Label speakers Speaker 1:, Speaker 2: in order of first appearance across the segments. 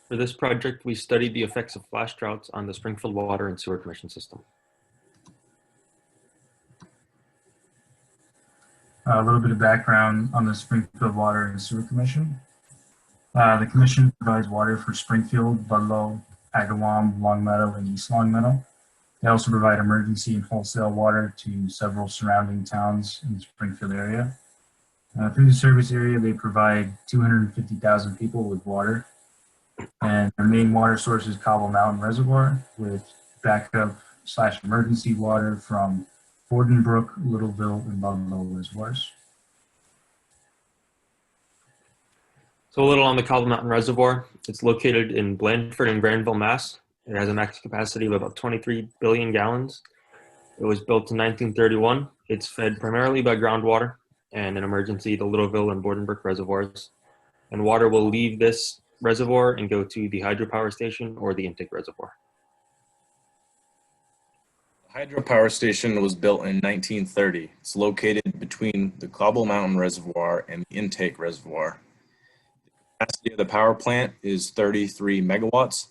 Speaker 1: For this project, we studied the effects of flash droughts on the Springfield Water and Sewer Commission system.
Speaker 2: A little bit of background on the Springfield Water and Sewer Commission. The commission provides water for Springfield, Ludlow, Agawam, Longmeadow, and East Longmeadow. They also provide emergency and wholesale water to several surrounding towns in the Springfield area. Through the service area, they provide 250,000 people with water. And their main water source is Cobble Mountain Reservoir with backup/emergency water from Borden Brook, Littleville, and Ludlow reservoirs.
Speaker 1: So a little on the Cobble Mountain Reservoir. It's located in Blandford and Granville, Mass. It has a max capacity of about 23 billion gallons. It was built in 1931. It's fed primarily by groundwater and in emergency the Littleville and Borden Brook reservoirs. And water will leave this reservoir and go to the hydropower station or the intake reservoir.
Speaker 3: The hydropower station was built in 1930. It's located between the Cobble Mountain Reservoir and the intake reservoir. The capacity of the power plant is 33 megawatts,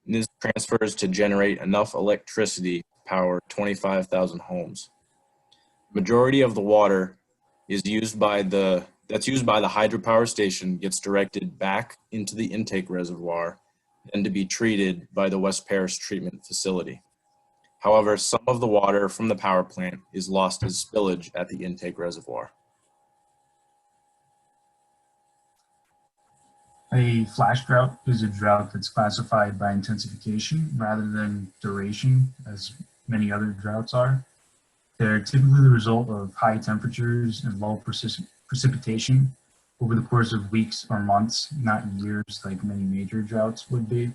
Speaker 3: and this transfers to generate enough electricity to power 25,000 homes. The majority of the water is used by the hydropower station gets directed back into the intake reservoir, then to be treated by the West Parish Treatment Facility. However, some of the water from the power plant is lost as spillage at the intake reservoir.
Speaker 2: A flash drought is a drought that's classified by intensification rather than duration, as many other droughts are. They're typically the result of high temperatures and low precipitation over the course of weeks or months, not years like many major droughts would be.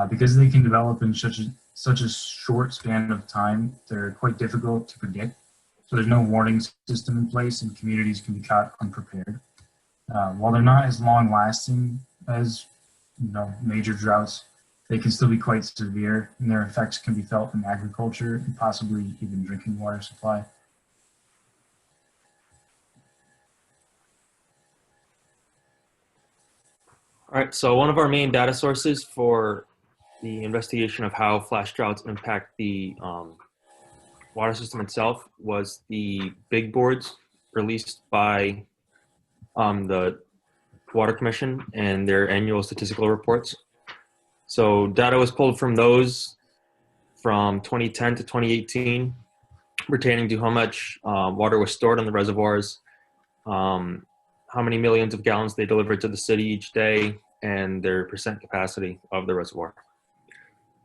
Speaker 2: Because they can develop in such a short span of time, they're quite difficult to predict. So there's no warning system in place and communities can be caught unprepared. While they're not as long lasting as major droughts, they can still be quite severe, and their effects can be felt in agriculture and possibly even drinking water supply.
Speaker 1: All right, so one of our main data sources for the investigation of how flash droughts impact the water system itself was the big boards released by the Water Commission and their annual statistical reports. So data was pulled from those from 2010 to 2018 pertaining to how much water was stored in the reservoirs, how many millions of gallons they delivered to the city each day, and their percent capacity of the reservoir.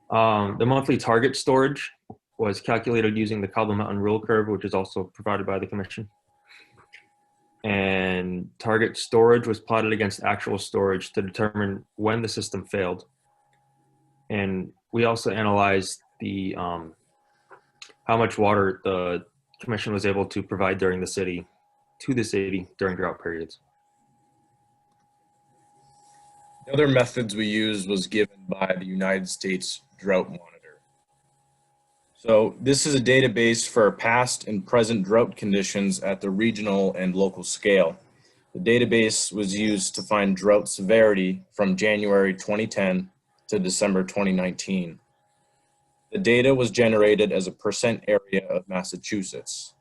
Speaker 1: The monthly target storage was calculated using the Cobble Mountain rule curve, which is also provided by the Commission. And target storage was plotted against actual storage to determine when the system failed. And we also analyzed the how much water the Commission was able to provide to the city during drought periods.
Speaker 3: The other methods we used was given by the United States Drought Monitor. So this is a database for past and present drought conditions at the regional and local scale. The database was used to find drought severity from January 2010 to December 2019. The data was generated as a percent area of Massachusetts.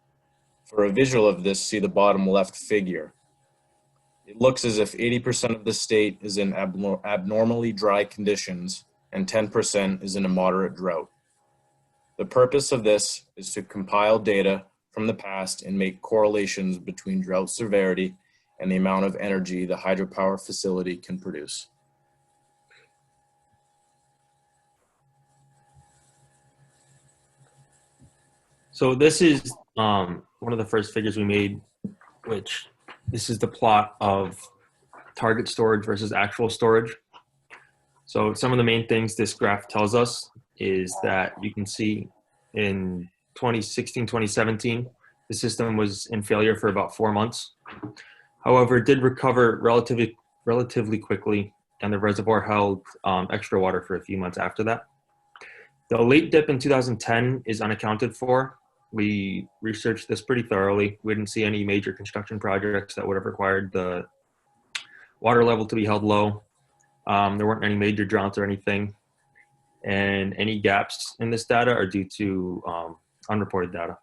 Speaker 3: For a visual of this, see the bottom left figure. It looks as if 80% of the state is in abnormally dry conditions and 10% is in a moderate drought. The purpose of this is to compile data from the past and make correlations between drought severity and the amount of energy the hydropower facility can produce.
Speaker 1: So this is one of the first figures we made, which this is the plot of target storage versus actual storage. So some of the main things this graph tells us is that you can see in 2016, 2017, the system was in failure for about 4 months. However, it did recover relatively quickly, and the reservoir held extra water for a few months after that. The late dip in 2010 is unaccounted for. We researched this pretty thoroughly. We didn't see any major construction projects that would have required the water level to be held low. There weren't any major droughts or anything. And any gaps in this data are due to unreported data.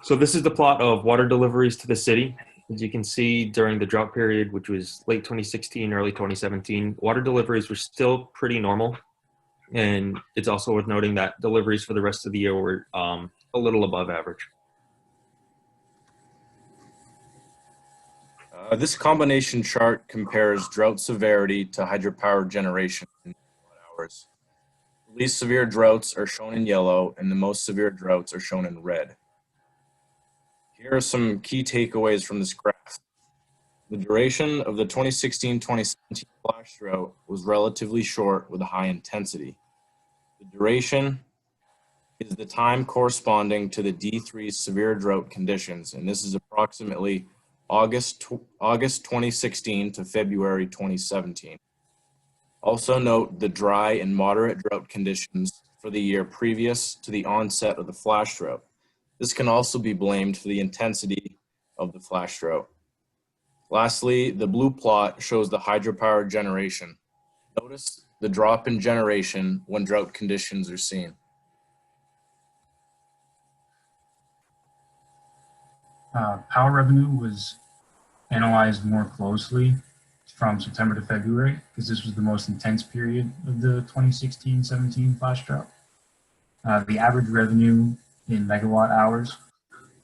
Speaker 1: So this is the plot of water deliveries to the city. As you can see, during the drought period, which was late 2016, early 2017, water deliveries were still pretty normal. And it's also worth noting that deliveries for the rest of the year were a little above average.
Speaker 3: This combination chart compares drought severity to hydropower generation in hours. The least severe droughts are shown in yellow, and the most severe droughts are shown in red. Here are some key takeaways from this graph. The duration of the 2016-2017 flash drought was relatively short with a high intensity. The duration is the time corresponding to the D3 severe drought conditions, and this is approximately August 2016 to February 2017. Also note the dry and moderate drought conditions for the year previous to the onset of the flash drought. This can also be blamed for the intensity of the flash drought. Lastly, the blue plot shows the hydropower generation. Notice the drop in generation when drought conditions are seen.
Speaker 2: Power revenue was analyzed more closely from September to February because this was the most intense period of the 2016-17 flash drought. The average revenue in megawatt hours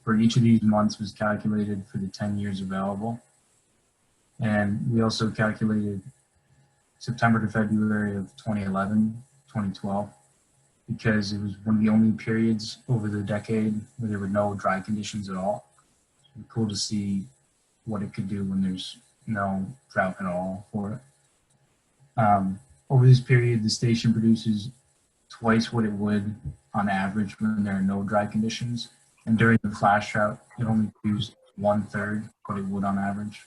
Speaker 2: for each of these months was calculated for the 10 years available. And we also calculated September to February of 2011, 2012, because it was one of the only periods over the decade where there were no dry conditions at all. It's cool to see what it could do when there's no drought at all for it. Over this period, the station produces twice what it would on average when there are no dry conditions. And during the flash drought, it only produced 1/3 what it would on average.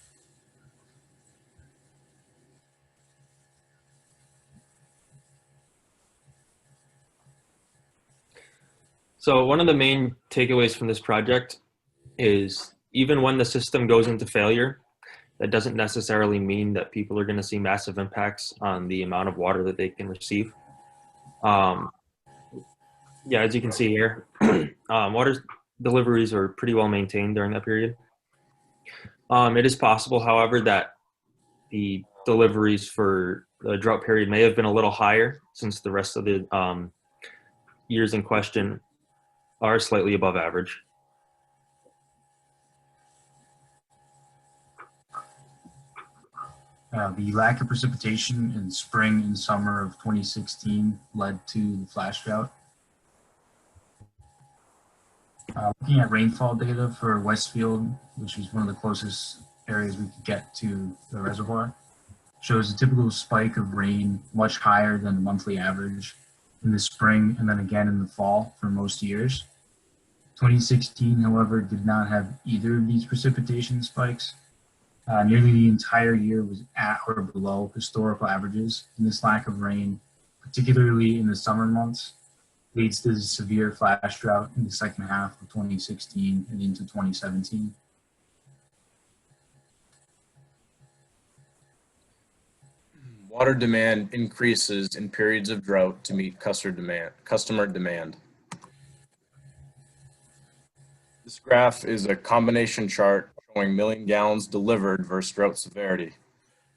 Speaker 1: So one of the main takeaways from this project is even when the system goes into failure, that doesn't necessarily mean that people are going to see massive impacts on the amount of water that they can receive. Yeah, as you can see here, water deliveries are pretty well maintained during that period. It is possible, however, that the deliveries for the drought period may have been a little higher since the rest of the years in question are slightly above average.
Speaker 2: The lack of precipitation in spring and summer of 2016 led to the flash drought. Looking at rainfall data for Westfield, which is one of the closest areas we could get to the reservoir, shows a typical spike of rain much higher than the monthly average in the spring and then again in the fall for most years. 2016, however, did not have either of these precipitation spikes. Nearly the entire year was at or below historical averages, and this lack of rain, particularly in the summer months, leads to severe flash drought in the second half of 2016 and into 2017.
Speaker 3: Water demand increases in periods of drought to meet customer demand. This graph is a combination chart showing million gallons delivered versus drought severity.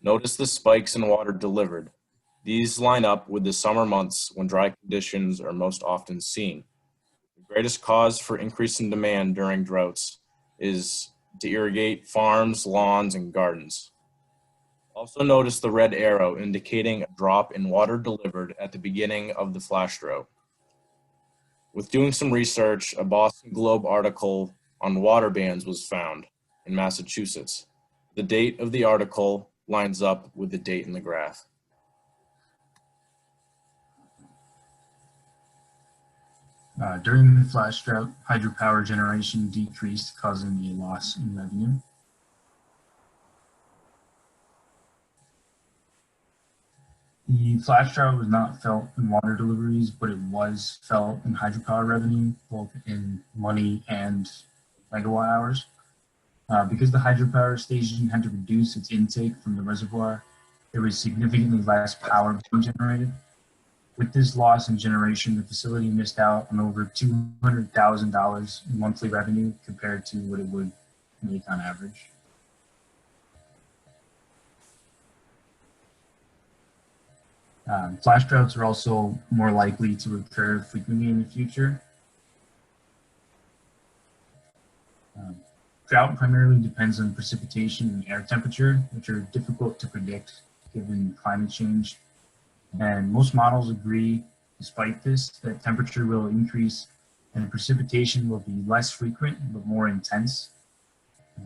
Speaker 3: Notice the spikes in water delivered. These line up with the summer months when dry conditions are most often seen. The greatest cause for increase in demand during droughts is to irrigate farms, lawns, and gardens. Also notice the red arrow indicating a drop in water delivered at the beginning of the flash drought. With doing some research, a Boston Globe article on water bans was found in Massachusetts. The date of the article lines up with the date in the graph.
Speaker 2: During the flash drought, hydropower generation decreased, causing a loss in revenue. The flash drought was not felt in water deliveries, but it was felt in hydropower revenue, both in money and megawatt hours. Because the hydropower station had to reduce its intake from the reservoir, there was significantly less power being generated. With this loss in generation, the facility missed out on over $200,000 in monthly revenue compared to what it would make on average. Flash droughts are also more likely to occur frequently in the future. Drought primarily depends on precipitation and air temperature, which are difficult to predict given climate change. And most models agree, despite this, that temperature will increase and precipitation will be less frequent but more intense.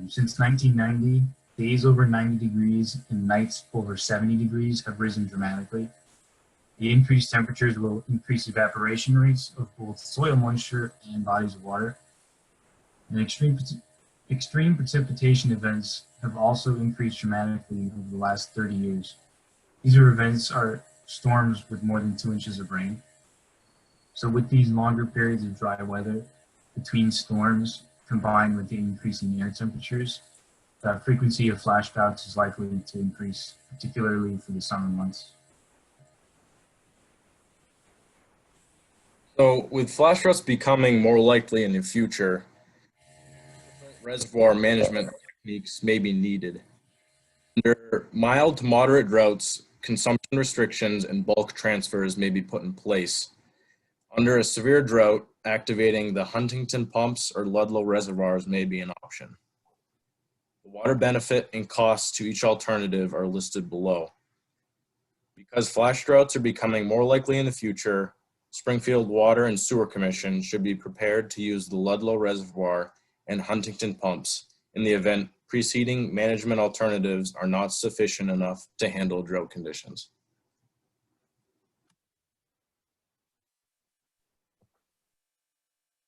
Speaker 2: Since 1990, days over 90 degrees and nights over 70 degrees have risen dramatically. The increased temperatures will increase evaporation rates of both soil moisture and bodies of water. And extreme precipitation events have also increased dramatically over the last 30 years. These are storms with more than 2 inches of rain. So with these longer periods of dry weather between storms combined with the increasing air temperatures, the frequency of flash droughts is likely to increase, particularly for the summer months.
Speaker 3: So with flash droughts becoming more likely in the future, reservoir management techniques may be needed. Under mild to moderate droughts, consumption restrictions and bulk transfers may be put in place. Under a severe drought, activating the Huntington pumps or Ludlow reservoirs may be an option. The water benefit and costs to each alternative are listed below. Because flash droughts are becoming more likely in the future, Springfield Water and Sewer Commission should be prepared to use the Ludlow Reservoir and Huntington pumps in the event preceding management alternatives are not sufficient enough to handle drought conditions.